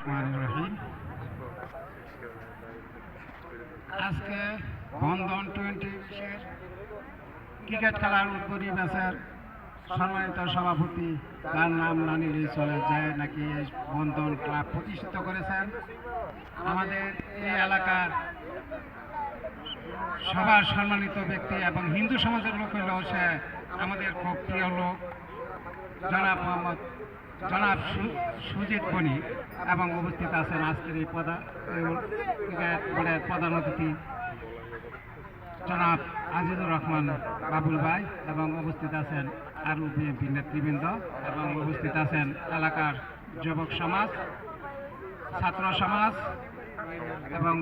রহমানির রহিম। আজকে বন্ধন 20 ক্রিকেট খেলার উদ্বোধনী ম্যাচের সম্মানিত সভাপতি, তার নাম না নিলেই চলে যায়, নাকি এই বন্ধন ক্লাব প্রতিষ্ঠিত করেছেন। আমাদের এই এলাকার সবার সম্মানিত ব্যক্তি এবং হিন্দু সমাজের লোক হলেও সে আমাদের খুব প্রিয় লোক, জনাব সুজিত বণিক, এবং উপস্থিত আছেন আজকের এই ক্রিকেট বোর্ডের প্রধান অতিথি জনাব আজিজুর রহমান বাবুল ভাই, এবং উপস্থিত আছেন আরও বিএনপি নেতৃবৃন্দ, এবং উপস্থিত আছেন এলাকার যুবক সমাজ, ছাত্র সমাজ এবং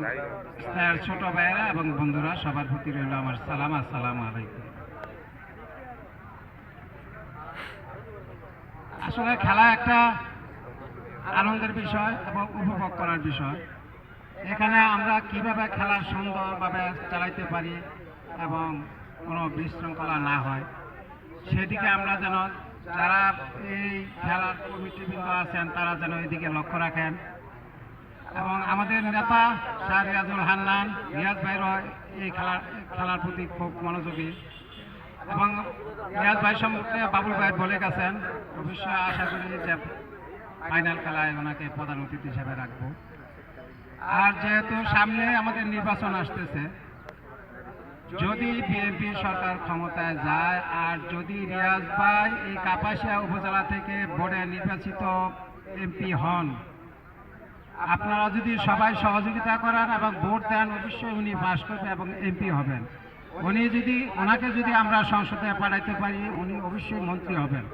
ছোট ভাইয়েরা এবং বন্ধুরা, সবার প্রতি রইল আমার সালাম। আসসালামু আলাইকুম। আসলে খেলা একটা আনন্দের বিষয় এবং উপভোগ করার বিষয়। এখানে আমরা কিভাবে খেলা সুন্দরভাবে চালাইতে পারি এবং কোনো বিশৃঙ্খলা না হয়, সেদিকে আমরা যেন, যারা এই খেলার কমিটিবৃন্দ আছেন তারা যেন এদিকে লক্ষ্য রাখেন। এবং আমাদের নেতা শাহ রিয়াজুল হান্নান, রিয়াজ ভাইরা এই খেলার প্রতি খুব মনোযোগী, এবং রিয়াজ ভাই সম্পর্কে বাবুল ভাই বলে গেছেন। অবশ্যই আশা করি যে ফাইনাল খেলায় ওনাকে প্রধান অতিথি হিসেবে রাখবো। আর যেহেতু সামনে আমাদের নির্বাচন আসতেছে, যদি বিএনপি সরকার ক্ষমতায় যায় আর যদি রিয়াজ ভাই এই কাপাসিয়া উপজেলা থেকে বোর্ডে নির্বাচিত এমপি হন, আপনারা যদি সবাই সহযোগিতা করেন এবং ভোট দেন, অবশ্যই উনি পাস করবেন এবং এমপি হবেন। ওনাকে যদি আমরা সংসদে পাঠাইতে পারি, উনি অবশ্যই মন্ত্রী হবেন।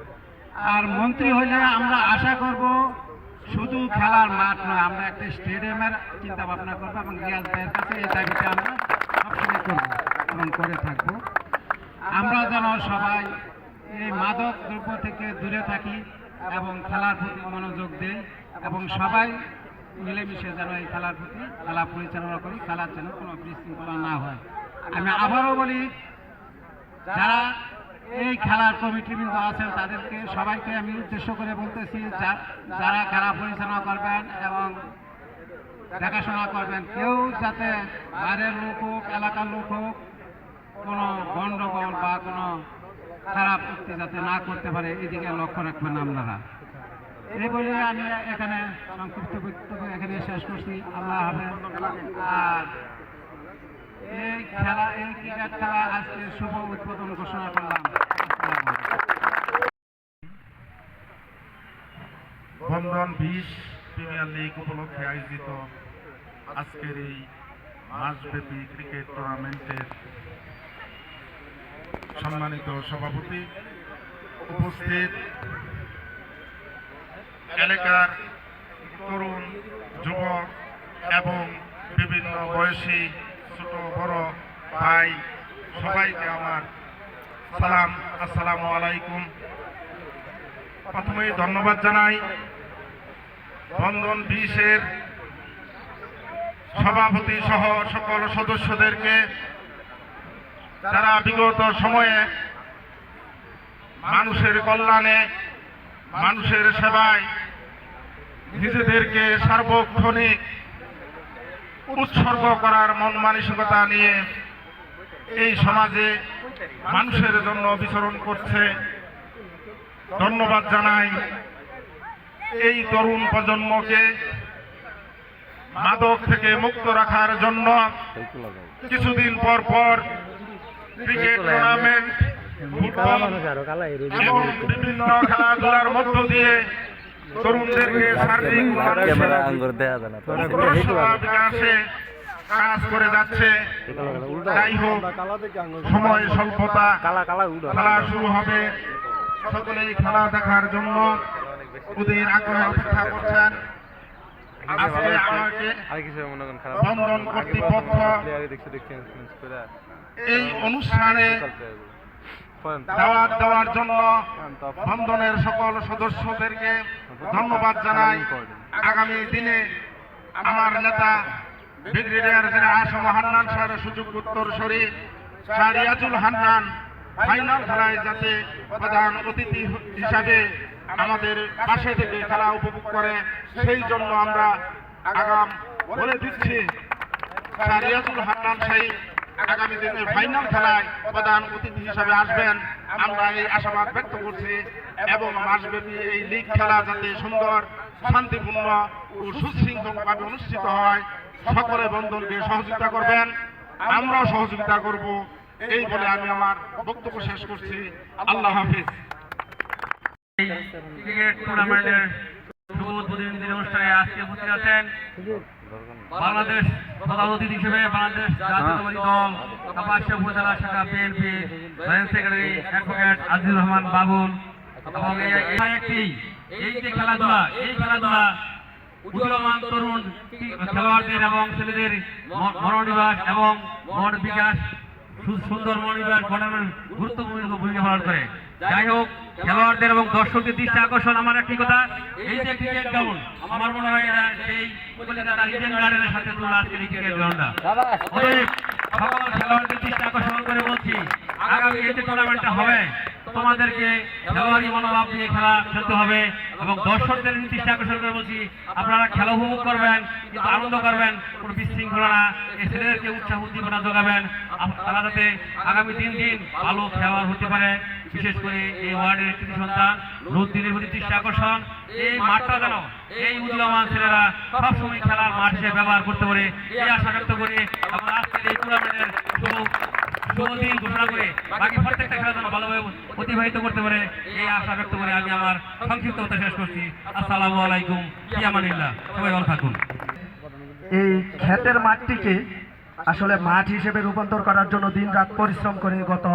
আর মন্ত্রী হলে আমরা আশা করব শুধু খেলার মাঠ নয়, আমরা একটা স্টেডিয়ামের চিন্তা ভাবনা করবো, এবং রিয়াজ ভাইয়ের কাছে এই দাবিটা আমরা সবসময় করব এবং করে থাকব। আমরা যেন সবাই এই মাদক দ্রব্য থেকে দূরে থাকি এবং খেলার প্রতি মনোযোগ দিই, এবং সবাই মিলেমিশে যেন এই খেলার প্রতি খেলা পরিচালনা করি, খেলার যেন কোনো বিশৃঙ্খলা না হয়। আমি আবারও বলি, যারা এই খেলার কমিটিবৃন্দ আছেন তাদেরকে সবাইকে আমি উদ্দেশ্য করে বলতেছি, যারা খেলা পরিচালনা করবেন এবং দেখাশোনা করবেন, কেউ যাতে বাইরের লোক হোক, এলাকার লোক হোক, কোনো গণ্ডগোল বা কোনো খারাপ উক্তি যাতে না করতে পারে, এদিকে লক্ষ্য রাখবেন আপনারা। এই বলে আমি এখানে সংক্ষিপ্ত বক্তব্য এখানে শেষ করছি। আল্লাহ হাফেজ। আর এই ক্রিকেট খেলা আজকে শুভ উদ্বোধন ঘোষণা করলাম। বন্ধন 20 প্রিমিয়ার লিগ উপলক্ষে আয়োজিত আজকের এই মাসব্যাপী ক্রিকেট টুর্নামেন্টের সম্মানিত সভাপতি, উপস্থিত এলাকার তরুণ, যুবক এবং বিভিন্ন বয়সী ছোট বড় ভাই, সবাইকে আমার সালাম। আসসালামু আলাইকুম। প্রথমেই ধন্যবাদ জানাই বন্ধন 20-এর সভাপতি সহ সকল সদস্যদেরকে, যারা বিগত সময়ে মানুষের কল্যাণে, মানুষের সেবায় নিজেদেরকে সার্বক্ষণিক উৎসর্গ করার মন মানসিকতা নিয়ে এই সমাজে মানুষের জন্য বিচরণ করছে। ধন্যবাদ জানাই এই তরুণ প্রজন্মকে মাদক থেকে মুক্ত রাখার জন্য কিছুদিন পর পর ক্রিকেট টুর্নামেন্ট, ফুটবল এবং বিভিন্ন খেলাধুলার মধ্য দিয়ে তরুণদেরকে শারীরিক বিকাশে কাজ করে যাচ্ছে। যাই হোক, সময় স্বল্পতা, খেলা শুরু হবে, সকলেই খেলা দেখার জন্য ওদের আগ্রহে অপেক্ষা করছেন। আজকে আমাকে বন্ধন কর্তৃপক্ষ এই অনুষ্ঠানে দাওয়াত দেওয়ার জন্য বন্ধনের সকল সদস্যদেরকে ধন্যবাদ জানাই। আগামী দিনে আমার নেতা ব্রিগেডিয়ার জেনারেল আসম হান্নান স্যারের সুযোগ উত্তরসূরি শাহ রিয়াজুল হান্নান ফাইনাল খেলায় যাতে প্রধান অতিথি হিসাবে আমাদের পাশে থেকে খেলা উপভোগ করে, সেই জন্য আমরা আগাম বলে দিচ্ছি রিয়াজুল হান্নান শাহী আগামী দিনের ফাইনাল খেলায় প্রধান অতিথি হিসাবে আসবেন। আমরা এই আশাবাদ ব্যক্ত করছি এবং মাসব্যাপী এই লিগ খেলা যাতে সুন্দর, শান্তিপূর্ণ ও সুশৃঙ্খলভাবে অনুষ্ঠিত হয়, সকলে বন্ধনকে সহযোগিতা করবেন, আমরাও সহযোগিতা করব। এই বলে আমি আমার বক্তব্য শেষ করছি। আল্লাহ হাফিজ। ক্রিকেট টুর্নামেন্টের শুভ উদ্বোধনী দিন অনুষ্ঠানে আজকে উপস্থিত আছেন বাংলাদেশ প্রধান অতিথি হিসেবে বাংলাদেশ জাতীয়তাবাদী দল কাপাসিয়া উপজেলা শাখা BNP joint secretary advocate Azizur Rahman Babul এবং এই যে খেলাধুলা, এই খেলাধুলা উদীয়মান তরুণ খেলোয়াড়দের এবং ছেলেদের মনোনিবাস এবং মন বিকাশ, সুন্দর মনোনিবাস গঠনের গুরুত্বপূর্ণ ভূমিকা পালন করে। যাই হোক, খেলোয়াড়দের এবং দর্শকদের দৃষ্টি আকর্ষণ আমার একটি কথা, এই যে ক্রিকেট গ্রাউন্ড, আমার মনে হয় এটা সেই কলকাতার ইডেন গার্ডেনের সাথে তুলনা আজকের এই ক্রিকেট গ্রাউন্ডটা। অতএব সকল খেলোয়াড়দের দৃষ্টি আকর্ষণ করে বলছি, আগামী এই যে টুর্নামেন্টটা হবে, তোমাদেরকে খেলোয়াড়ি মনোভাব নিয়ে খেলা খেলতে হবে এবং দর্শকদের দৃষ্টি আকর্ষণ করে বলছি, আপনারা খেলা উপভোগ করবেন, কিন্তু আনন্দ করবেন, কোনো বিশৃঙ্খলা না, এই ছেলেদেরকে উৎসাহ উদ্দীপনা যোগাবেন, তারা যাতে আগামী দিন ভালো খেলোয়াড় হতে পারে। বিশেষ করে এই ওয়ার্ডের কৃতি সন্তান রুদ্দিনের প্রতি দৃষ্টি আকর্ষণ, এই মাঠটা যেন এই উদীয়মান ছেলেরা সবসময় খেলার মাঠ হিসেবে ব্যবহার করতে পারে, এই আশা ব্যক্ত করে এবং আজকের এই টুর্নামেন্টের দিন ঘোষণা করে বাকি প্রত্যেকটা খেলা যেন ভালোভাবে অতিবাহিত করতে পারে, এই আশা ব্যক্ত করে আমি আমার সংক্ষিপ্ত কথা শেষ করছি। আসসালামু আলাইকুম, ইয়ামানিল্লাহ, সবাই ভালো থাকুন। এই ক্ষেতের মাঠটিকে আসলে মাঠ হিসেবে রূপান্তর করার জন্য দিনরাত পরিশ্রম করে গত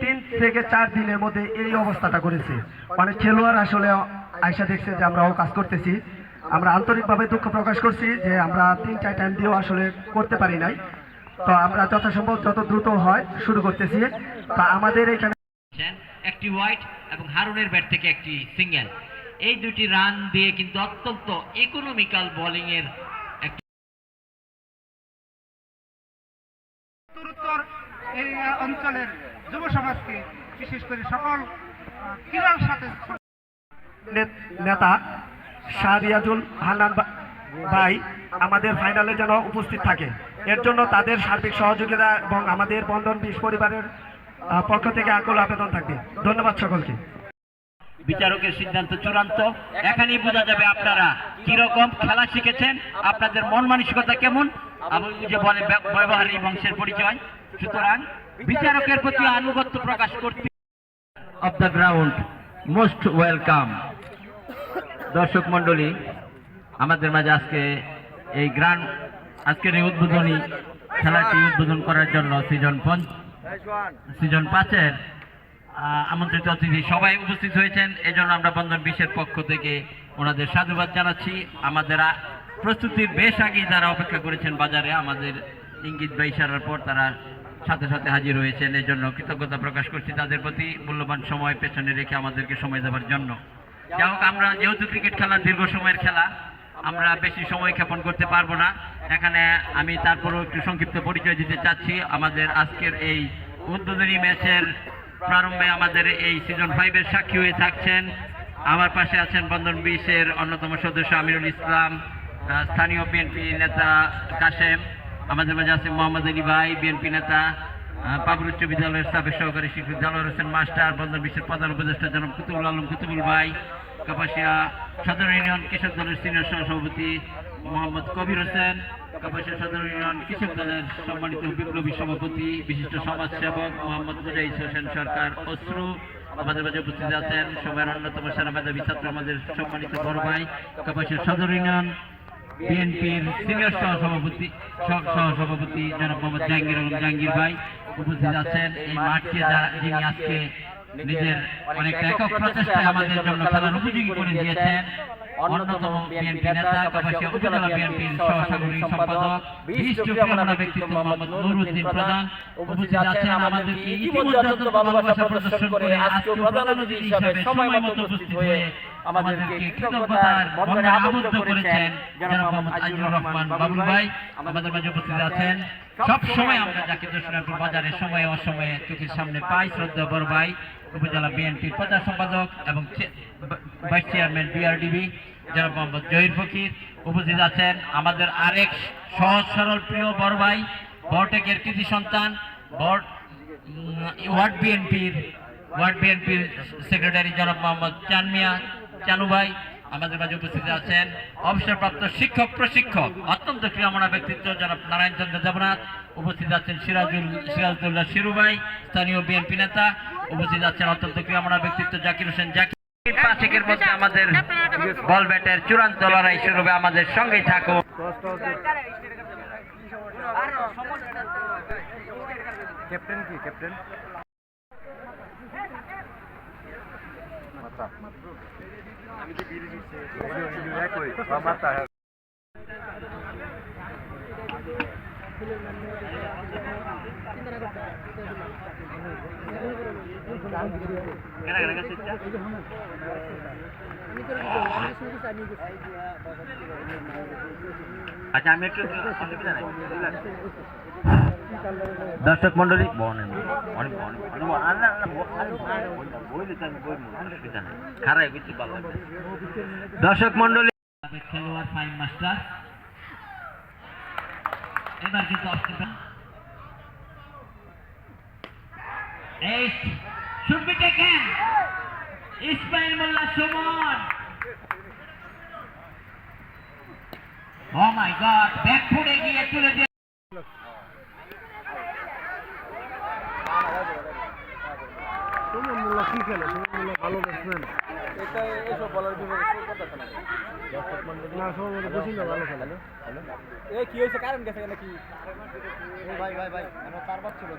3 থেকে 4 দিনের মধ্যে এই অবস্থাটা করেছে। অনেক খেলোয়াড় আসলে আয়সা দেখছে যে আমরাও কাজ করতেছি। আমরা আন্তরিকভাবে দুঃখ প্রকাশ করছি যে আমরা 3টা টাইম দিয়েও আসলে করতে পারি নাই। তো আমরা যথাসম্ভব যত দ্রুত হয় শুরু করতেছি। তো আমাদের এখানে একটি হোয়াইট এবং হারুনের ব্যাট থেকে একটি সিঙ্গেল, এই দুটি রান দিয়ে কিন্তু অত্যন্ত ইকোনমিক্যাল বোলিং এর উত্তর এই অঞ্চলের যুব সমাজকে, বিশেষ করে সকল ক্রীড়ার সাথে নেতা রিয়াজুল হান্নান ভাই আমাদের ফাইনালে যেন উপস্থিত থাকে, এর জন্য তাদের সার্বিক সহযোগিতা এবং আমাদের বন্ধন 20 পরিবারের পক্ষ থেকে আকুল আবেদন থাকবে। ধন্যবাদ সকলকে। বিচারকের সিদ্ধান্ত চূড়ান্ত, এখানেই বোঝা যাবে আপনারা কিরকম খেলা শিখেছেন, আপনাদের মন মানসিকতা কেমন এবং যে বলে ব্যবহারিক বংশের পরিচয়। সুতরাং বিচারকের প্রতি আনুগত্য প্রকাশ করতে of the ground most welcome. দর্শক মন্ডলী, আমাদের মাঝে আজকের এই উদ্বোধনী খেলাটি উদ্বোধন করার জন্য সিজন 5-এর আমন্ত্রিত অতিথি সবাই উপস্থিত হয়েছেন। এজন্য আমরা বন্ধন 20-এর পক্ষ থেকে ওনাদের সাধুবাদ জানাচ্ছি। আমাদের প্রস্তুতির বেশ আগেই যারা অপেক্ষা করেছেন বাজারে, আমাদের ইঙ্গিত বা ইশারার পর তারা সাথে সাথে হাজির হয়েছেন, এই জন্য কৃতজ্ঞতা প্রকাশ করছি তাদের প্রতি। মূল্যবান সময় পেছনে রেখে আমাদেরকে সময় দেওয়ার জন্য। যাই হোক, আমরা যেহেতু ক্রিকেট খেলা দীর্ঘ সময়ের খেলা, আমরা বেশি সময় ক্ষেপণ করতে পারবো না। এখানে আমি তারপরও একটু সংক্ষিপ্ত পরিচয় দিতে চাচ্ছি। আমাদের আজকের এই উদ্বোধনী ম্যাচের প্রারম্ভে আমাদের এই সিজন 5-এর সাক্ষী হয়ে থাকছেন। আমার পাশে আছেন বন্ধন 20-এর অন্যতম সদস্য আমিরুল ইসলাম, স্থানীয় বিএনপি নেতা কাশেম, আমাদের মাঝে আছে মোহাম্মদ আলী ভাই, বিএনপি নেতা, পাবুল উচ্চ বিদ্যালয়ের সাবেক সহকারী শিক্ষক জালাল হোসেন মাস্টার, বন্ধন 20-এর প্রধান উপদেষ্টা জনাব কুতুবুল আলম কুতুবুল ভাই, কাপাসিয়া সদর ইউনিয়ন কৃষক দলের সিনিয়র সহসভাপতি মোহাম্মদ কবির হোসেন, কাপাসিয়া সদর ইউনিয়ন কৃষক দলের সম্মানিত বিপ্লবী সভাপতি বিশিষ্ট সমাজসেবক মোহাম্মদ মুজাহিদ হোসেন সরকার অশ্রু, আমাদের মাঝে উপস্থিত আছেন সময়ের অন্যতম সেরা মেধাবী ছাত্র আমাদের সম্মানিত বড় ভাই কাপাসিয়া সদর ইউনিয়ন বিএনপির সিনিয়র সহসভাপতি জনাব মোহাম্মদ জাহাঙ্গীর আলম জাহাঙ্গীর ভাই উপস্থিত আছেন। এই মাঠকে যিনি আজকে নিজের অনেকটা একক প্রচেষ্টায় আমাদের জন্য খেলার উপযোগী করে দিয়েছেন, অন্যতম বিএনপি নেতা কাপাসিয়া উপজেলা বিএনপির সহসাগরিক সম্পাদক বিশিষ্ট প্রেরণা ব্যক্তিত্ব মোহাম্মদ নুরুদ্দিন প্রধান উপস্থিত আছেন। আমাদেরকে ইতিমধ্যে ভালোবাসা প্রদর্শন করে আজকে প্রধান অতিথি হিসেবে সময় মতো উপস্থিত হয়ে আমাদেরকে কৃতজ্ঞতার বন্ধনে আবদ্ধ করেছেন জনাব মোহাম্মদ আজিজুর রহমান বাবুল ভাই আমাদের মাঝে উপস্থিত আছেন। সব সময় আমরা জাকির দর্শনাপুর বাজারের সময়ে অসময়ে চোখের সামনে পাই। শ্রদ্ধা বড় ভাই উপজেলা বিএনপির প্রচার সম্পাদক এবং ভাইস চেয়ারম্যান বিআরডিবি জনাব মোহাম্মদ জহির ফকির উপস্থিত আছেন। আমাদের আরেক সহজ সরল প্রিয় বড় ভাই বড়টেকের কৃতি সন্তান ওয়ার্ড বিএনপির সেক্রেটারি জনাব মোহাম্মদ চানমিয়া চানু ভাই আমাদের মাঝে উপস্থিত আছেন। অবসরপ্রাপ্ত শিক্ষক প্রশিক্ষক অত্যন্ত ক্রিয়ামনা ব্যক্তিত্ব জনাব নারায়ণ চন্দ্র দেবনাথ উপস্থিত আছেন। সিরাজুল্লাহ শিরু ভাই স্থানীয় বিএনপি নেতা উপস্থিত আছেন। অত্যন্ত ক্রিয়ামনা ব্যক্তিত্ব জাকির হোসেন জাকির। 5 মধ্যে আমাদের বল ব্যাটের চূড়ান্ত লড়াই শুরু হবে। আমাদের সঙ্গেই থাকুন। ক্যাপ্টেন কি ক্যাপ্টেন আচ্ছা আমি একটু দর্শক মন্ডলী দর্শক মন্ডলী খেলোয়াড় ফাইন মাস্টার এবার কিন্তু should be taken. Ismail Mullah Suman. Oh my God! Back foot এগিয়ে তুলে দিয়ে সুমন মোল্লা কি খেলে? সুমন মোল্লা ভালো ব্যাটসম্যান। এটা এইসব বলার বিভাগে কথা না। না সুমন মোল্লা বেশি ভালো খেলে। এ কি হইছে কারণ গেছে নাকি? ভাই আমরা চারবার ছিল।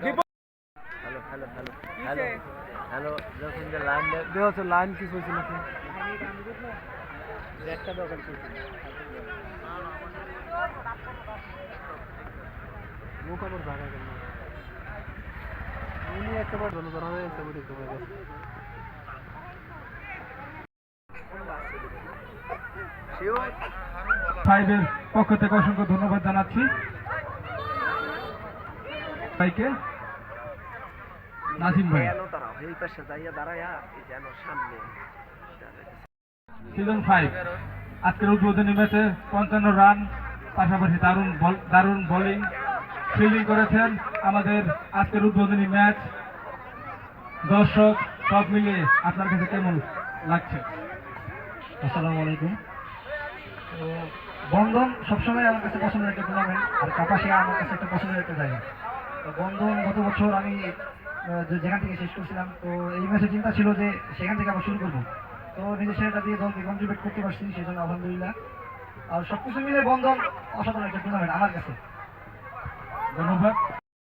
হ্যালো যখন যে লাইন দেওয়া আছে লাইন কি হয়েছে নাকি? একটা দরকার ছিল। মুখ আবার জায়গা কেন? উনি একবার জনগণ হয়ে একটা বড় করে গেছে। ফাইভের পক্ষ থেকে অসংখ্য ধন্যবাদ জানাচ্ছি ভাইকে। নাসিম ভাই সিজন 5 আজকের উদ্বোধনী ম্যাচে 55 রান পাশাপাশি দারুণ বোলিং ফিল্ডিং করেছেন আমাদের আজকের উদ্বোধনী ম্যাচ। দর্শক সব মিলিয়ে আপনার কাছে কেমন লাগছে? আসসালামু আলাইকুম। তো বন্ধন সবসময় আমার কাছে পছন্দের একটা টুর্নামেন্ট, আর কাপাসিয়া আমার কাছে একটা পছন্দের একটা জায়গা। তো বন্ধন গত বছর আমি যেখান থেকে শেষ করছিলাম, তো এই ম্যাচে চিন্তা ছিল যে সেখান থেকে আবার শুরু করবো। তো নিজের সেটা দিয়ে দলকে কন্ট্রিবিউট করতে পারছি, সেই জন্য আলহামদুলিল্লাহ। আর সবকিছু মিলে বন্ধন অসাধারণ একটা টুর্নামেন্ট আমার কাছে। ধন্যবাদ।